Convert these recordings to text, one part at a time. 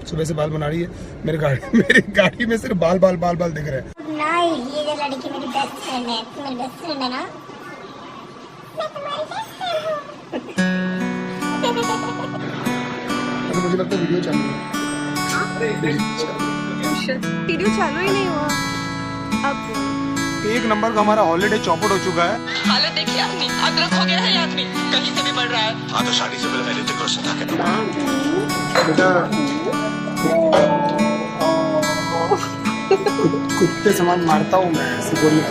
सुबह से बाल बना रही है। मेरी गाड़ी में सिर्फ बाल बाल बाल बाल दिख रहे हैं। नहीं, ये जो लड़की मेरी बेस्ट फ्रेंड है, मेरी बेस्ट फ्रेंड है ना, मैं तुम्हारी बेस्ट फ्रेंड हूँ। मुझे लगता है वीडियो चालू है। वीडियो चालू ही नहीं हुआ। अब एक नंबर का हमारा हॉलीडे चौपट हो चुका है। हालत देखिए आदमी, अदरक हो गया है ये आदमी, कहीं से भी बढ़ रहा है। हाँ तो शादी से पहले मैंने तेरे को था कुत्ते समान मारता हूँ मैं, ऐसे बोलने।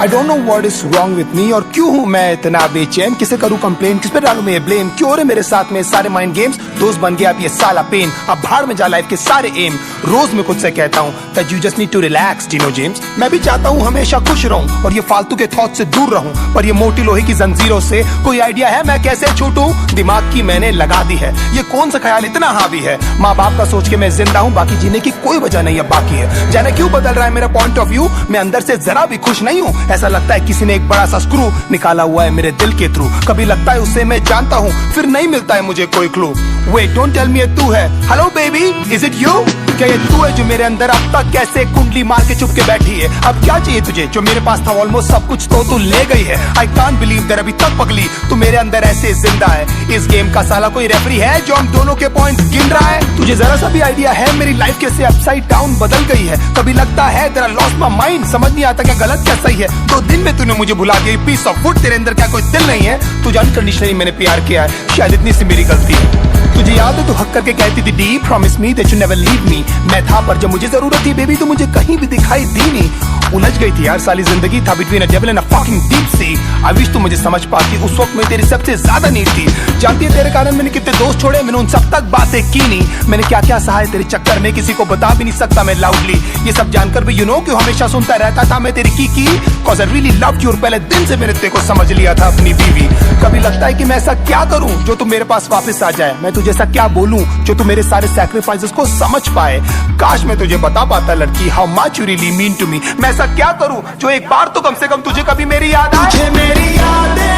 I don't know what is wrong with me और क्यों हूँ मैं इतना बेचैन, किसे करूँ कंप्लेन, किस पे डालूं मैं ब्लेम, क्यों हो रहे मेरे साथ में सारे माइंड गेम्स, दोस्त बन गया अब ये साला पेन, अब भाड़ में जा लाइफ के सारे एम, रोज मैं खुद से कहता हूँ that you just need to relax, Dino James. मैं भी चाहता हूँ हमेशा खुश रहूं और ये फालतू के थॉट से दूर रहूं, पर ये मोटी लोहे की जंजीरों से कोई आइडिया है मैं कैसे छूटूं, दिमाग की मैंने लगा दी है, ये कौन सा ख्याल इतना हावी है, माँ बाप का सोच के मैं जिंदा हूँ, बाकी जीने की कोई वजह नहीं अब बाकी है, जाने क्यों बदल रहा है मेरा पॉइंट ऑफ व्यू, मैं अंदर से जरा भी खुश नहीं हूँ, ऐसा लगता है किसी ने एक बड़ा सा स्क्रू निकाला हुआ है मेरे दिल के थ्रू, कभी लगता है उसे मैं जानता हूँ फिर नहीं मिलता है मुझे कोई clue, wait don't tell me ये तू है, hello baby is it you, क्या ये तू है जो मेरे अंदर अब तक कैसे कुंडली मार के चुप के बैठी है, अब क्या चाहिए तुझे जो मेरे पास था ऑलमोस्ट सब कुछ तो तू ले गई है, आई कांट बिलीव दैट अभी तक पगली तू मेरे अंदर ऐसे जिंदा है, इस गेम का साला कोई रेफरी है जो हम दोनों के पॉइंट गिन रहा है, तुझे जरा सा भी आइडिया है मेरी लाइफ कैसे अपसाइड डाउन बदल गई है, कभी लगता है तेरा लॉस्ट माय माइंड, समझ नहीं आता क्या गलत क्या सही है, 2 दिन में तूने मुझे भुला दिया, पीस ऑफ वुड, तेरे अंदर क्या कोई दिल नहीं है, तुझे अनकंडीशनली मैंने प्यार किया है, शायद इतनी सी मेरी गलती है, तुझे याद है तू हक करके कहती थी D promise me that you never leave me, मैं था पर जब मुझे जरूरत थी बेबी तू मुझे कहीं भी दिखाई दी नहीं, उलझ गई थी यार साली जिंदगी, था between a devil and a fucking deep sea, I wish तू मुझे समझ पाती, उस वक्त में तेरी सबसे ज्यादा नीड थी, जानती है तेरे कारण मैंने कितने दोस्त छोड़े, मैंने उन सब तक बातें की नहीं, मैंने क्या क्या सहा है तेरे चक्कर में, किसी को बता भी नहीं सकता मैं लाउडली, ये सब जानकर भी यू नो क्यों हमेशा सुनता रहता था मैं तेरी की cause I really loved you, और पहले दिन से मैंने तेरे को समझ लिया था अपनी बीवी, कभी लगता है कि मैं ऐसा क्या करूं जो तू मेरे पास वापस आ जाए, मैं तुझे ऐसा क्या बोलूं जो तू मेरे सारे सैक्रिफाइसेस को समझ पाए, काश मैं तुझे बता पाता लड़की how much you really mean to me, मैं ऐसा क्या करूं जो एक बार तो कम से कम तुझे कभी मेरी याद आए, तुझे मेरी यादें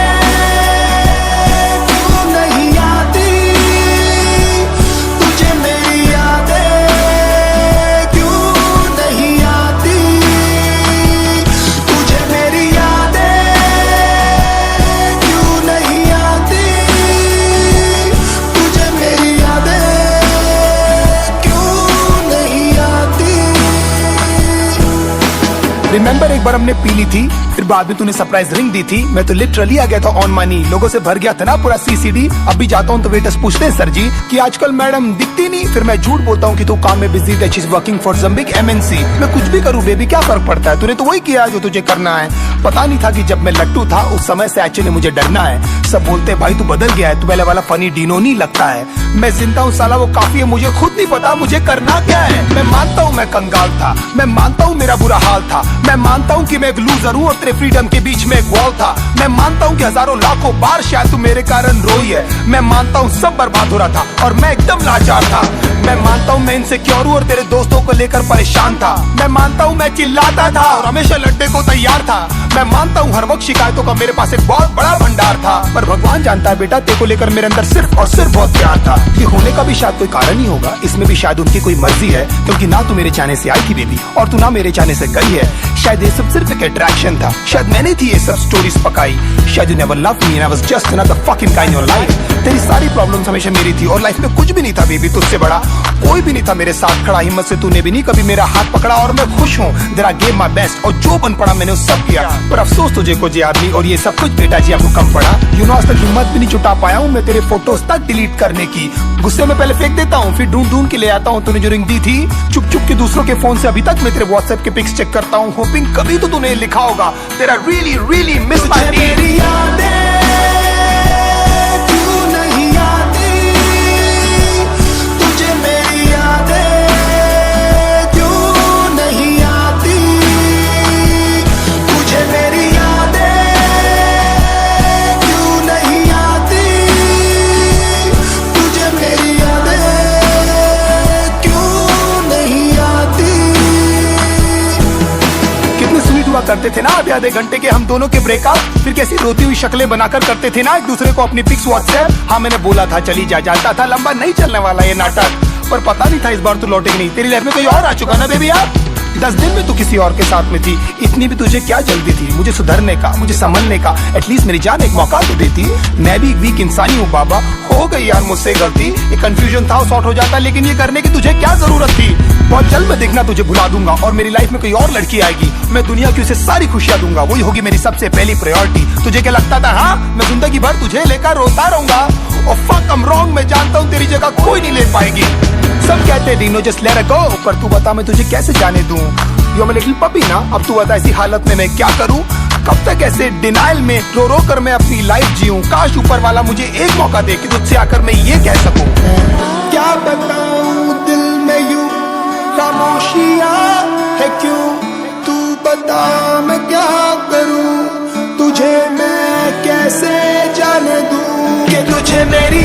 क्यों नहीं आती, तुझे मेरी यादें क्यों नहीं आती, तुझे मेरी यादें क्यों नहीं आती, तुझे मेरी यादें क्यों नहीं आती, रिमेंबर एक बार हमने पी ली थी फिर बाद में तूने सरप्राइज रिंग दी थी, मैं तो लिटरली आ गया था ऑन मनी, लोगों से भर गया था ना पूरा सीसीडी, अभी जाता हूँ तो वेटर्स पूछते हैं सर जी कि आजकल मैडम दिखती नहीं, फिर मैं झूठ बोलता हूँ कि तू काम में busy that she is working for some big MNC, मैं कुछ भी करूँ बेबी क्या फर्क पड़ता है, तूने तो वही किया जो तुझे करना है, पता नहीं था कि जब मैं लट्टू था उस समय से एक्चुअली मुझे डरना है, सब बोलते भाई तू बदल गया है, तू पहले वाला फनी डीनो नहीं लगता है, मैं जिंदा हूँ साला वो काफी है, मुझे खुद नहीं पता मुझे करना क्या है, मैं मानता हूँ मैं कंगाल था, मैं मानता हूँ मेरा बुरा हाल था, मैं मानता हूँ कि मैं एक लूजर हूँ और तेरे फ्रीडम के बीच में एक वॉल था, मैं मानता हूँ कि हजारों लाखों बार शायद तू मेरे कारण रोई है, मैं मानता हूँ सब बर्बाद हो रहा था और मैं एकदम लाचार था, मैं मानता हूँ मैं इनसिक्योर हूँ और तेरे दोस्तों को लेकर परेशान था, मैं मानता हूँ मैं चिल्लाता था और हमेशा लड़ने को तैयार था, मैं मानता हूँ हर वक्त शिकायतों का मेरे पास एक बहुत बड़ा भंडार था, पर भगवान जानता है बेटा तेरे को लेकर मेरे अंदर सिर्फ और सिर्फ बहुत प्यार था, ये होने का भी शायद कोई कारण ही होगा, इसमें भी शायद उनकी कोई मर्जी है, क्योंकि ना तू मेरे चाहने से आई थी बेबी और तू ना मेरे चाहने से गई है, शायद ये सब सिर्फ एक अट्रैक्शन था, शायद मैंने थी ये सब स्टोरीज पकाई, शायद you never loved me and I was just another fucking guy in your life, तेरी सारी प्रॉब्लम्स हमेशा मेरी थी और लाइफ में कुछ भी नहीं था बेबी तुझसे बड़ा, कोई भी नहीं था मेरे साथ खड़ा, हिम्मत से तूने भी नहीं कभी मेरा हाथ पकड़ा और मैं खुश हूँ, there I gave my best और जो बन पड़ा मैंने उस सब किया, पर अफसोस तुझे कुछ याद नहीं और ये सब कुछ बेटा जी आपको कम पड़ा, यू नो आज तक हिम्मत भी नहीं जुटा पाया हूँ मैं तेरे फोटोज तक डिलीट करने की, गुस्से में पहले फेंक देता हूँ फिर ढूंढ ढूंढ के ले आता हूँ, तूने जो रिंग दी थी चुप चुप के दूसरों के फोन से अभी तक मैं तेरे व्हाट्सएप के पिक्स चेक करता हूँ, होपिंग कभी तो तूने लिखा होगा तेरा रियली रियली मिस माय मेरी यादें क्यों नहीं आती, तुझे मेरी यादें क्यों नहीं आती, तुझे मेरी यादें क्यों नहीं आती, तुझे मेरी यादें क्यों नहीं आती, कितनी स्वीट हुआ करते थे ना आधे आधे घंटे के हम दोनों के ब्रेकअप, फिर कैसी रोती हुई शक्लें बनाकर करते थे ना एक दूसरे को अपनी पिक्स व्हाट्सएप। हाँ मैंने बोला था चली जा, जानता था लंबा नहीं चलने वाला ये नाटक, पर पता नहीं था इस बार तू लौटेगी नहीं। तेरी लाइफ में कोई और आ चुका ना बेबी यार। 10 दिन में तू किसी और के साथ में थी, इतनी भी तुझे क्या जल्दी थी मुझे सुधरने का, मुझे संभलने का, एटलीस्ट मेरी जान एक मौका तो देती। मैं भी एक वीक इंसान ही हूँ बाबा, हो गई यार मुझसे गलती, एक कंफ्यूजन था सॉर्ट हो जाता, लेकिन ये करने की तुझे क्या जरूरत थी। बहुत जल्द मैं देखना तुझे भुला दूंगा और मेरी लाइफ में कोई और लड़की आएगी, मैं दुनिया की उसे सारी खुशियां दूंगा, वही होगी मेरी सबसे पहली प्रायोरिटी। तुझे क्या लगता था हाँ मैं जिंदगी भर तुझे लेकर रोता रहूंगा? और फक I'm wrong, मैं जानता हूँ तेरी जगह कोई नहीं ले पाएगी। सब कहते Dino just let it go, पर तू बता मैं तुझे कैसे जाने दूं। You are my little puppy ना, अब तू बता ऐसी हालत में मैं क्या करूं? कब तक ऐसे डिनाइल में रो रो कर मैं अपनी लाइफ जीऊं? काश ऊपर वाला मुझे एक मौका दे कि तुझसे आकर मैं ये कह सकूं। क्या बताऊं दिल में यूं खामोशियां है क्यों? तू बता मैं क्या करूं, तुझे मैं कैसे जाने दूं कि तुझे मेरी